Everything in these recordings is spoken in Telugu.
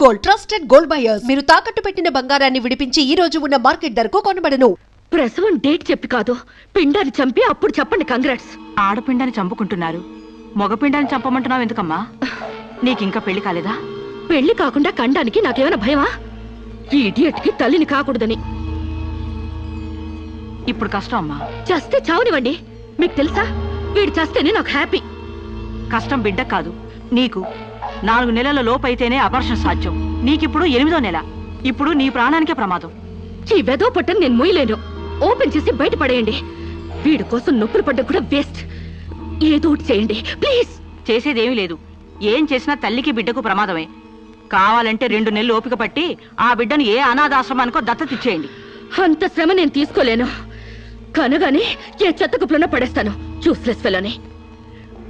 Gold, trusted gold buyers. మీరు తాకట్టు పెట్టిన బంగారాన్ని విడిపించి ఈ రోజు ఉన్న మార్కెట్ ధరకు కొనబడను. ప్రసవం డేట్ చెప్పి కాదు, పిండాన్ని చంపి అప్పుడు చెప్పండి కంగ్రాట్స్. ఆడపిండాన్ని చంపుకుంటున్నారు, మగపిండాన్ని చంపమంటున్నావు ఎందుకమ్మా? నీకింకా పెళ్లి కాలేదా? పెళ్లి కాకుండా కండానికి నాకేమైనా భయమా? ఈ ఇడియట్ కి తల్లిని కాకూడదని. ఇప్పుడు కష్టం అమ్మా. చస్తే చావునివ్వండి. మీకు తెలుసా, వీడు చస్తేనే నాకు హ్యాపీ. కష్టం బిడ్డ కాదు నీకు. 4 నెలల లోపైతేనే అబార్షన్ సాధ్యం. నీకిప్పుడు 8వ నెల. ఇప్పుడు నీ ప్రాణానికే ప్రమాదం. ఈ వెదో పట్టని నేను మొయ్యలేను. ఓపెన్ చేసి బయట పడేయండి. వీడి కోసం నొప్పులు పడ్డ కూడా వేస్ట్. ఏదో ఒకటి చేయండి ప్లీజ్. చేసేదేమీ లేదు. ఏం చేసినా తల్లికి బిడ్డకు ప్రమాదమే. కావాలంటే 2 నెలలు ఓపిక పట్టి ఆ బిడ్డను ఏ అనాథాశ్రమానికో దత్తతిచ్చేయండి. అంత శ్రమ నేను తీసుకోలేను. కనగానే ఏ చెత్త కుప్పలోనే పడేస్తాను. చూస్లెస్ ఫెలోని.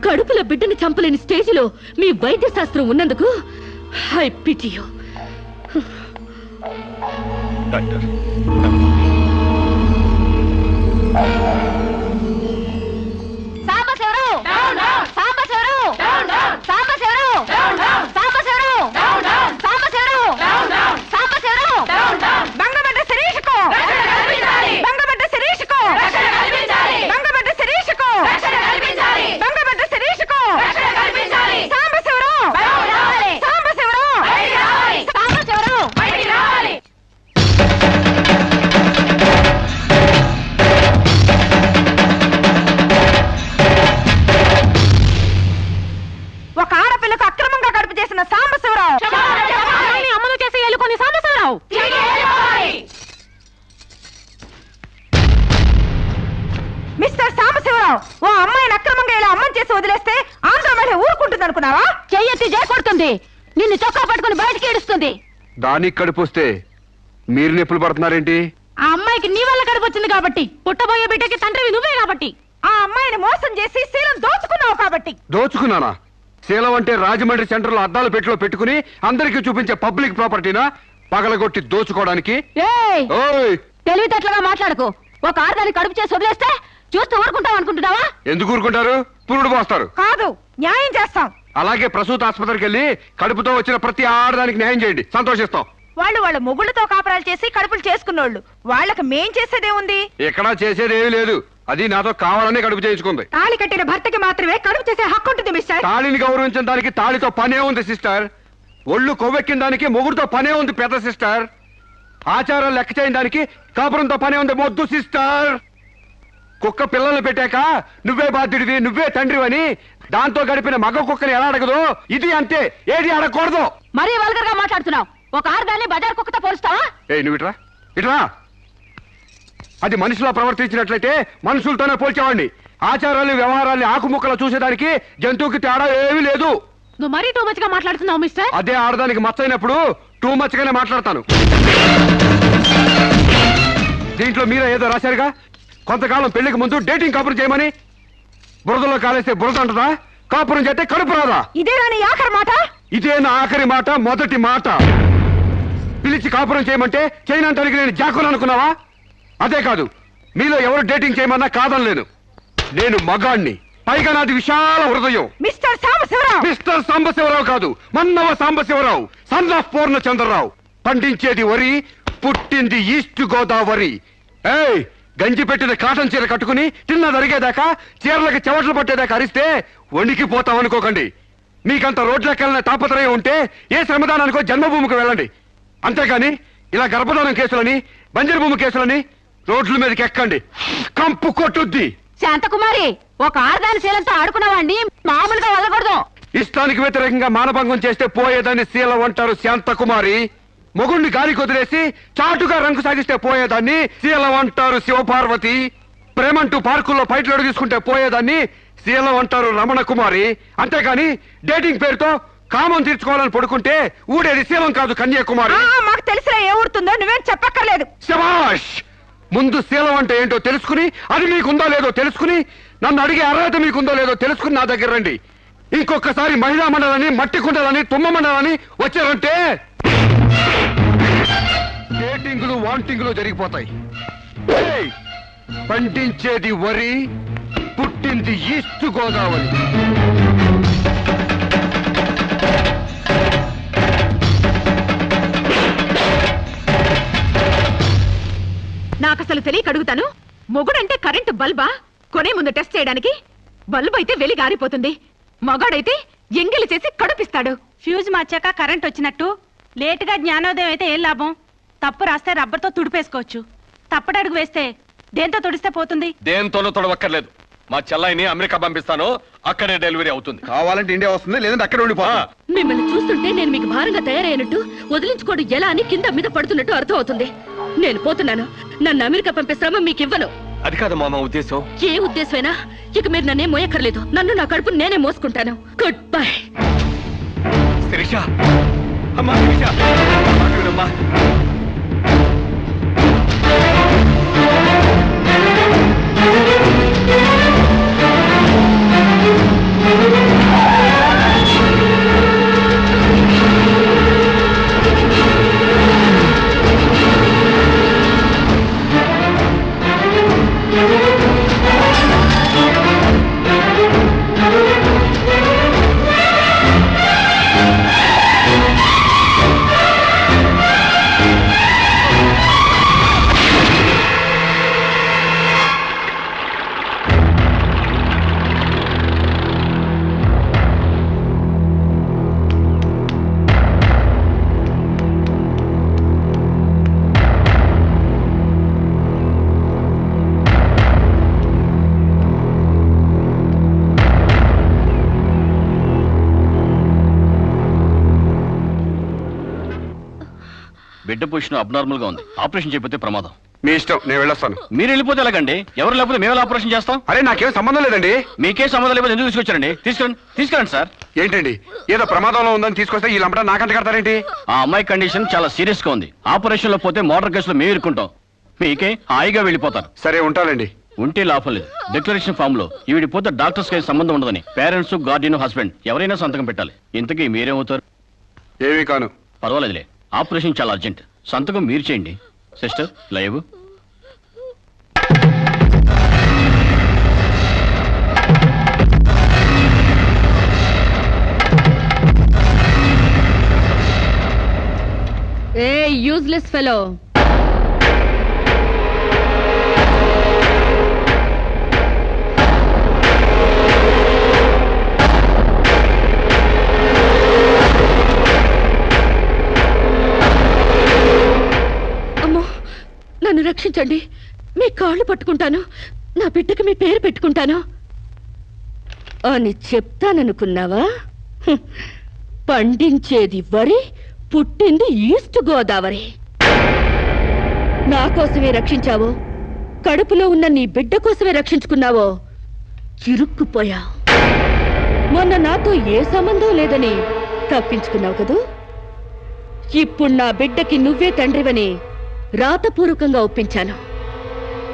కడుపులో బిడ్డని చంపలేని స్టేజిలో మీ వైద్య శాస్త్రం ఉన్నందుకు I pity you. Doctor, mister Sambasivarao, ఓ అమ్మాయిని అక్రమంగా ఇలా అమ్మని చేసి వదిలేస్తే ఆంధ్ర మహిళ ఊరుకుంటుంది అనుకున్నావా? చెయ్యెత్తి చేకొడుతుంది. నిన్ను చొక్కా పట్టుకుని బయటికి ఏడుస్తుంది. దానికి కడుపు వస్తే మీరు నొప్పులు పడుతున్నారేంటి? ఆ అమ్మాయికి నీ వల్ల కడుపు వచ్చింది కాబట్టి, పుట్టబోయే బిడ్డకి తండ్రివి నువ్వే కాబట్టి. ఆ అమ్మాయిని మోసం చేసి శీలం దోచుకున్నావు కాబట్టి. దోచుకున్నానా? శీలం అంటే రాజమండ్రి సెంటర్ లో అద్దాల పెట్టిలో పెట్టుకుని అందరికీ చూపించే పబ్లిక్ ప్రాపర్టీనా? పగలగొట్టి దోచుకోవడానికి? తెలివితేటలుగా మాట్లాడకు. ఒక ఆడదాన్ని కడుపు చేసి వదిలేస్తే చూస్తూ ఊరుకుంటావు అనుకుంటున్నావా? ఎందుకు ఊరుకుంటారు? పురుడు పోస్తారు. కాదు, న్యాయం చేస్తాం. అలాగే ప్రసూత ఆసుపత్రికి వెళ్ళి కడుపుతో వచ్చిన ప్రతి ఆడదానికి న్యాయం చేయండి, సంతోషిస్తాం. వాళ్ళ మొగుళ్ళతో కాపురాలు చేసి కడుపులు చేసుకున్నోళ్ళు. వాళ్ళకి మేం చేసేదే ఉంది? ఎక్కడా చేసేదేమీ లేదు. అది నాతో కావాలని కడుపు చేయించుకుంది. తాళి కట్టిన భర్తకి మాత్రమే కడుపు చేసే హక్కు ఉంటుంది మిస్టర్. తాళిని గౌరవించిన దానికి తాళితో పనే ఉంది సిస్టర్. ఒళ్ళు కొవ్వెక్కిన దానికి మొగుడుతో పనే ఉంది పెద్ద సిస్టర్. ఆచారాలు లెక్క చేయని దానికి కాపురంతో పనే ఉంది మొద్దు సిస్టర్. కుక్క పిల్లల్ని పెట్టాక నువ్వే బాధ్యుడివి, నువ్వే తండ్రివని దాంతో గడిపిన మగ కుక్కని ఎలా అడగదు, ఇది అంతే. ఏది అడగకూడదు. మరీ వల్గర్ గా మాట్లాడుతున్నావు. ఒక ఆడదాన్ని బజార్ కుక్కతో పోలుస్తావా? నువ్వు ఇట్రా ఇట్రా. అది మనిషిలో ప్రవర్తించినట్లయితే మనుషులతోనే పోల్చేవాడిని. ఆచారాలు వ్యవహారాల్ని ఆకుముక్కలు చూసేదానికి జంతువుకి తేడా ఏమీ లేదు. నువ్వు మరీ టూ మచ్ గా మాట్లాడుతున్నావు మిస్టర్. అదే ఆడదానికి మచ్చైనప్పుడు టూ మచ్ గానే మాట్లాడతాను. దీంట్లో మీరే ఏదో రాశారుగా, కొంతకాలం పెళ్లికి ముందు డేటింగ్ కాపురం చేయమని. బురదలో కాలేస్తే బురద అంటదా? కాపురం చేస్తే కడుపు రాదా? ఇదేనా నీ ఆఖరి మాట? ఇదే నా ఆఖరి మాట, మొదటి మాట. పిలిచి కాపురం చేయమంటే చేయనంటానికి నేను జాకులు అనుకున్నావా? అదే కాదు, మీలో ఎవరు డేటింగ్ చేయమన్నా కాదనలేను. నేను మగాణ్ణి, పైగా నాది విశాల హృదయం. మిస్టర్ సాంబశివరావు. మిస్టర్ సాంబశివరావు కాదు, మన్నవ సాంబశివరావు, సన్ ఆఫ్ పూర్ణచంద్రరావు. పండించేది వరి, పుట్టింది ఈస్ట్ గోదావరి. గంజి పెట్టిన కాటన్ చీర కట్టుకుని తిన్న జరిగేదాకా చీరలకి చెవట్లు పట్టేదాకా అరిస్తే వణికిపోతాం అనుకోకండి. మీకంత రోడ్లెక్కాలనే తాపత్రయం ఉంటే ఏ శ్రమదానానికో జన్మభూమికి వెళ్ళండి. అంతేగాని ఇలా గర్భధానం కేసులని, బంజరు భూమి కేసులని రోడ్ల మీదకి ఎక్కండి, కంపు కొట్టుద్ది. శాంతకుమారి, ఒక ఆడదాని శీలంతో ఆడుకున్నావాడిని మామూలుగా వెళ్ళకూడదు. ఇష్టానికి వ్యతిరేకంగా మానభంగం చేస్తే పోయేదాన్ని శీలం అంటారు శాంతకుమారి. మొగుణ్ణి గాలికి వదిలేసి చాటుగా రంగు సాగిస్తే పోయేదాన్ని శీలం అంటారు శివపార్వతి. ప్రేమంటూ పార్కుల్లో ఫైట్లు అడుగు తీసుకుంటే పోయేదాన్ని శీలం అంటారు రమణ కుమారి. అంతేగాని డేటింగ్ పేరుతో కామం తీర్చుకోవాలని పడుకుంటే ఊడేది శీలం కాదు కన్యాకుమారి. మాకు తెలిసినా ఏ ఊరుతుందో నువ్వేం చెప్పక్కర్లేదు. శభాష్. ముందు శీలం అంటే ఏంటో తెలుసుకుని, అది మీకుందో లేదో తెలుసుకుని, నన్ను అడిగే అర్హత మీకుందో లేదో తెలుసుకుని నా దగ్గర రండి. ఇంకొకసారి మహిళా మండలని, మట్టి కుండలని, తుమ్మ మండలని వచ్చారంటే డేటింగ్లు వాంటింగ్లు జరిగిపోతాయి. పండించేది వరి, పుట్టింది ఈస్ట్ గోదావరి. నాకు అసలు తెలియక అడుగుతాను, మొగుడంటే కరెంటు బల్బా? కొనే ముందు టెస్ట్ చేయడానికి? బల్బు అయితే వెలి గారిపోతుంది, మగాడైతే ఎంగిలి చేసి కడుపిస్తాడు. ఫ్యూజ్ మార్చాక కరెంట్ వచ్చినట్టు లేటుగా జ్ఞానోదయం అయితే ఏం లాభం? తప్పు రాస్తే రబ్బర్తో తుడిపేసుకోవచ్చు, తప్పటడుగు వేస్తే దేంతో తుడిస్తే పోతుంది? దేంతోనూ తొడవక్కర్లేదు. మా చెల్లాయిని అమెరికా పంపిస్తాను, అక్కడే డెలివరీ అవుతుంది. కావాలంటే ఇండియా వస్తుంది, లేదంటే అక్కడ ఉండిపోతా. మిమ్మల్ని చూస్తుంటే నేను మీకు భారంగా తయారైనట్టు, వదిలించుకోవడం ఎలా అని కింద మీద పడుతున్నట్టు అర్థం అవుతుంది. నేను పోతున్నాను. నన్ను అమెరికా పంపిస్తామో మీకు ఇవ్వను. అది కాదు మామ ఉద్దేశం. ఏ ఉద్దేశమైనా ఇక మీరు నన్నే మోయక్కర్లేదు. నన్ను నా కడుపు నేనే మోసుకుంటాను. Good bye. శిరీష, అమ్మా శిరీష, మాట వినమ్మా. బిడ్డ పొజిషన్ అబ్నార్మల్ గా ఉంది. ఆపరేషన్ చేయకపోతే ప్రమాదం. మీ ఇష్టం, నేను వెళ్ళొస్తాను. మీరు వెళ్ళిపోతే ఎలాగండి? ఎవరు లేకపోతే మేము ఆపరేషన్ చేస్తాం. అరే నాకేం సంబంధం లేదండి. మీకే సంబంధం లేకపోతే ఎందుకు తీసుకొచ్చారండి? తీసుకురండి సార్. ఏంటండి, ఏదో ప్రమాదంలో ఉందని తీసుకొస్తే ఈ లంపట నాకంట కడతారేంటి? ఆ అమ్మాయి కండిషన్ చాలా సీరియస్ గా ఉంది. ఆపరేషన్ లో పోతే మోటార్ కేసులో మేము ఇరుక్కుంటాం. మీకే హాయిగా వెళ్ళిపోతారు. సరే ఉంటానండి. ఉంటే లాభం లేదు. డిక్లరేషన్ ఫామ్ లో ఈవిడి పోతే డాక్టర్స్ కి సంబంధం ఉండదని పేరెంట్స్, గార్డియన్, హస్బెండ్ ఎవరైనా సంతకం పెట్టాలి. ఇంతకీ మీరేమవుతారు? ఏమీ కాను. పర్వాలేదులే, ఆపరేషన్ చాలా అర్జెంట్. సంతకం మీరు చేయండి. Sister live. ఏ యూజ్లెస్ ఫెలో, నన్ను రక్షించండి. మీ కాళ్ళు పట్టుకుంటాను, నా బిడ్డకి మీ పేరు పెట్టుకుంటాను అని చెప్తాననుకున్నావా? పండించేది వరి, పుట్టింది ఈస్ట్ గోదావరి. నా కోసమే రక్షించావో, కడుపులో ఉన్న నీ బిడ్డ కోసమే రక్షించుకున్నావో చిరుక్కుపోయావు. మొన్న నాతో ఏ సంబంధం లేదని తప్పించుకున్నావు కదూ. ఇప్పుడు నా బిడ్డకి నువ్వే తండ్రివని రాతపూర్వకంగా ఒప్పించాను.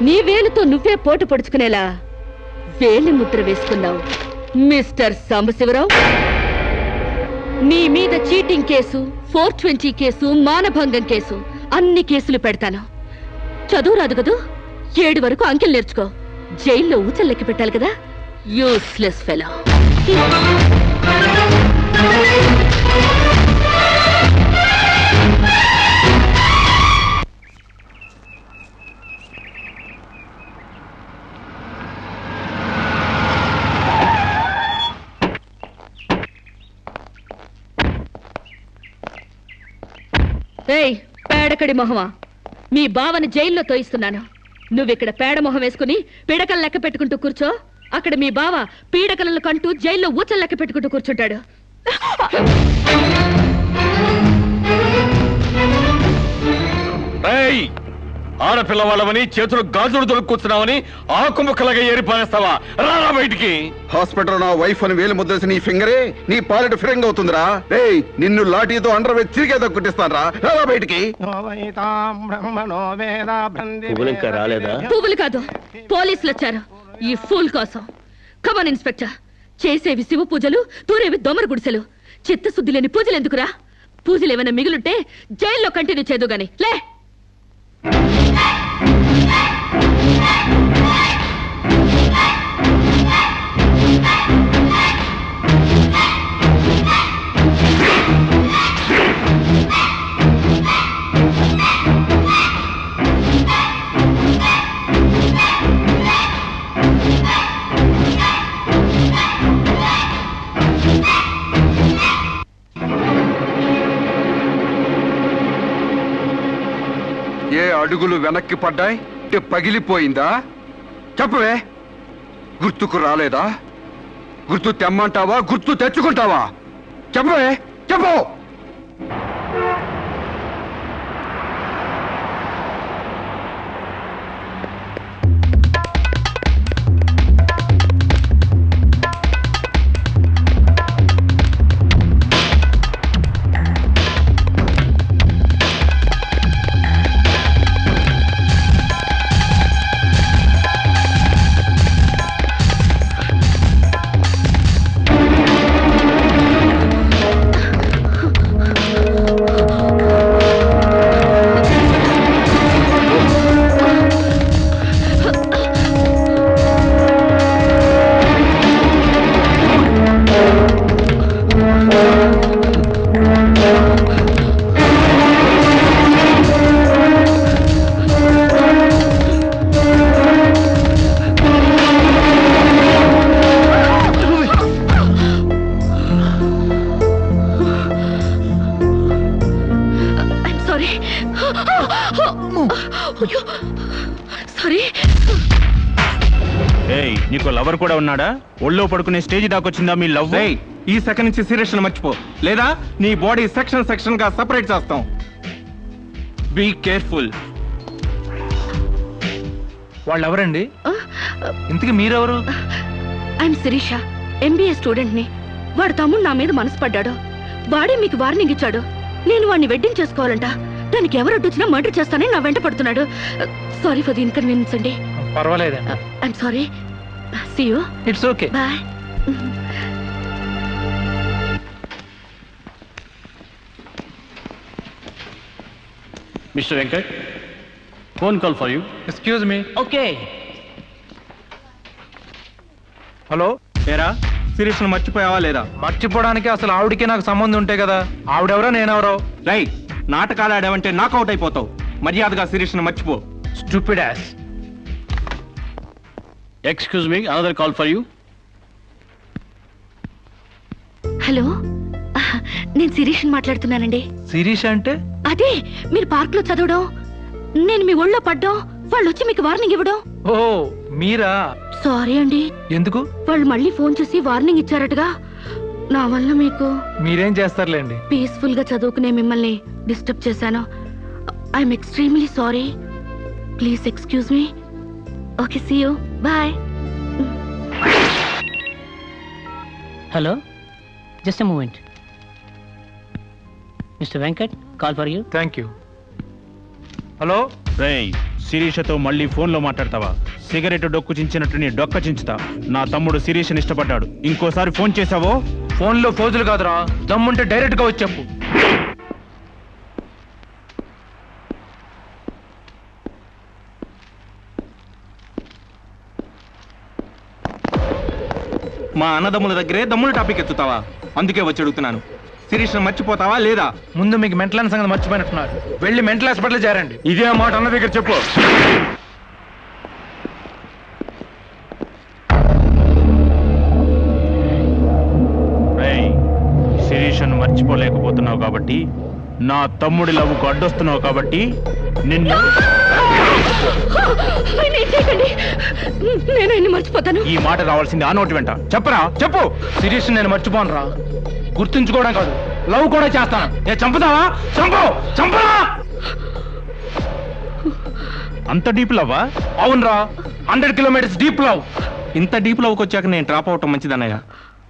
నీ వేలుతో నువ్వే పోటు పొడుచుకునేలా వేలి ముద్ర వేసుకున్నావు మిస్టర్ సాంబశివరావు. నీ మీద చీటింగ్ కేసు, 420 కేసు, మానభంగం కేసు, అన్ని కేసులు పెడతాను. చదువు రాదు కదూ, 7 వరకు అంకెలు నేర్చుకో. జైల్లో ఊచలు లెక్క పెట్టాలి కదా. Useless fellow. ఏయ్ పేడకడి మొహమా, మీ బావని జైల్లో తోయిస్తున్నాను. నువ్విక్కడ పేడ మొహం వేసుకుని పీడకలు లెక్క పెట్టుకుంటూ కూర్చో. అక్కడ మీ బావ పీడకలను కంటూ జైల్లో ఊచలు లెక్క పెట్టుకుంటూ కూర్చుంటాడు. ఆడపిల్లవాళ్ళమని చేతులు గాజులు దొరుకుతున్నావని ఆకు ముక్కలుగా ఏరిపారేస్తావా? రారా బయటికి. హాస్పిటల్ నా వైఫ్ అని వేలు ముద్దేసి నీ ఫింగరే నీ పాలిట ఫిరంగ్ అవుతుందిరా. ఏయ్ నిన్ను లాఠీతో అండర్ వేసి తిరిగే దక్కుటిస్తాను రా. రారా బయటికి. పువ్వులు కాదు, పోలీసులు వచ్చారు ఈ ఫూల్ కోసం. Come on inspector. చేసేవి శివ పూజలు, తూరేవి దొమర గుడిసెలు. చిత్తశుద్ధి లేని పూజలు ఎందుకురా? పూజలు ఏమైనా మిగులుంటే జైల్లో కంటిన్యూ చేదు గాని లే. ఏ అడుగులు వెనక్కి పడ్డాయి? పగిలిపోయిందా? చెప్పవే. గుర్తుకు రాలేదా? గుర్తు తెమ్మంటావా, గుర్తు తెచ్చుకుంటావా? చెప్పవే, చెప్పు. ఏయ్, నీకు లవర్ కూడా ఉన్నాడా? ఒళ్ళో పడుకునే స్టేజ్ దాకొచ్చిందా మీ లవ్? ఈ సెకండ్ నుంచి సీరియస్ మర్చిపో, లేదా నీ బాడీ సెక్షన్ సెక్షన్ గా సెపరేట్ చేస్తాం. Be careful. వాళ్ళు ఎవరండి? ఇంతకీ మీరెవరు? ఐఎమ్ శిరీష, ఎంబీఏ స్టూడెంట్ ని. వాడు తమ్ముడు నా మీద మనసు పడ్డాడు. వాడే మీకు వార్నింగ్ ఇచ్చాడు. నేను వాడిని వెడ్డింగ్ చేసుకోవాలంట. దానికి ఎవరు అడ్డొచ్చినా మర్డర్ చేస్తానని నా వెంట పడుతున్నాడు. సారీ ఫర్ ది ఇన్కన్వీనియన్స్ అండి. పర్వాలేదండి. I'm sorry. See you. It's okay. Bye. Mister Venkat, phone call for you. Excuse me. Okay. Hello, ఏరా శిరీష్ మర్చిపోయావా లేదా? మర్చిపోవడానికి అసలు ఆవిడికి నాకు సంబంధం ఉంటే కదా. ఆవిడెవరో నేనెవరో. రైట్, నాటకాలు ఆడావంటే నాకౌట్ అయిపోతావు. మర్యాదగా శిరీష్ మర్చిపో. Stupid ass. Excuse me, another call for you. Hello, నేను శిరీష్ మాట్లాడుతున్నానండి. శిరీష్ అంటే? అదే మీరు పార్క్ లో చదవడం, నేను మీ ఒళ్ళో పడ్డం, వాళ్ళు వచ్చి మీకు వార్నింగ్ ఇవ్వడం. ఓ మీరా? సారీ అండి. ఎందుకు? వాళ్ళు మళ్ళీ ఫోన్ చేసి వార్నింగ్ ఇచ్చారటగా. నా వల్ల మీకు. మీరేం చేస్తారులేండి. పీస్ఫుల్ గా చదువుకునే మిమ్మల్ని డిస్టర్బ్ చేశాను. I'm extremely sorry. Please excuse me. Okay, see you. Bye. Hello, just a moment. Mister Venkat, call for you. Thank you. Hello. రేయ్, శిరీషతో మళ్ళీ ఫోన్లో మాట్లాడతావా? సిగరెట్ డొక్కు చించినట్టు నీ డొక్క చించుతా. నా తమ్ముడు శిరీష్ని ఇష్టపడ్డాడు. ఇంకోసారి ఫోన్ చేసావో? ఫోన్లో ఫోజులు కాదురా, దమ్ముంటే డైరెక్ట్ గా వచ్చి చెప్పు. మా అన్నదమ్ముల దగ్గరే దమ్ముల టాపిక్ ఎత్తుతావా? అందుకే వచ్చి అడుగుతున్నాను. శిరీష్ మర్చిపోతావా లేదా? ముందు మీకు మెంటల్ సంగతి మర్చిపోయినట్టున్నారు. వెళ్ళి మెంటల్ హాస్పిటల్ చేరండి. ఇదే మాట అన్న దగ్గర చెప్పు. శిరీషను మర్చిపోలేకపోతున్నావు కాబట్టి, నా తమ్ముడి లవ్వుకు అడ్డొస్తున్నావు కాబట్టి నిన్ను. నేను మర్చిపోతాను. ఈ మాట రావాల్సింది ఆ నోటి వెంట. చెప్పరా, చెప్పు. శిరీష్ నేను మర్చిపోను రా. గుర్తుంచుకోవడం కాదు, లవ్ కూడా చేస్తాను. ఏ చంపుతావా? చంపు, చంపరా. అంత డీప్ లవ్వా? అవునరా, 100 కిలోమీటర్స్ డీప్ లవ్. ఇంత డీప్ లవ్కి వచ్చాక నేను డ్రాప్ అవటం మంచిదన్నయ్య.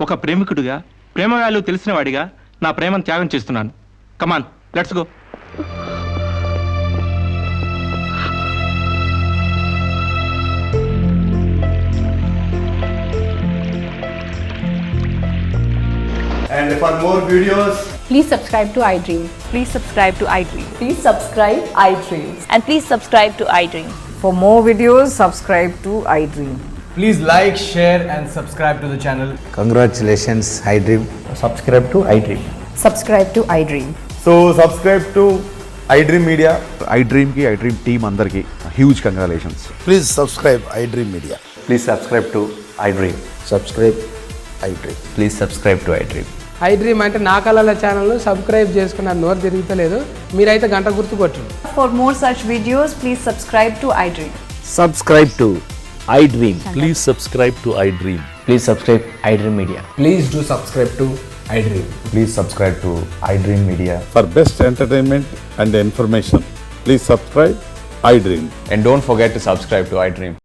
ఒక ప్రేమికుడిగా, ప్రేమ వాల్యూ తెలిసిన వాడిగా నా ప్రేమను త్యాగం చేస్తున్నాను. Come on, let's go. And for more videos, please subscribe to iDream. Please subscribe to iDream. Please subscribe iDream. And please subscribe to iDream. For more videos, subscribe to iDream. please like, share and subscribe to the channel. Congratulations, iDream. Subscribe to iDream. Subscribe to iDream. So subscribe to iDream Media. iDream ki iDream team andarki huge congratulations. Please subscribe iDream Media. Please subscribe to iDream. Subscribe iDream. Please subscribe to iDream. I dream అంటే నా కళల ఛానల్ను సబ్స్క్రైబ్ చేసుకున్న నోరు తిరుగుతలేదు. మీరైతే గంట గుర్తు కొట్టండి. For more such videos, please subscribe to iDream. Subscribe to iDream. Please subscribe to iDream. Please subscribe iDream Media. Please do subscribe to iDream. Please subscribe to iDream Media. For best entertainment and information, please subscribe iDream. And don't forget to subscribe to iDream.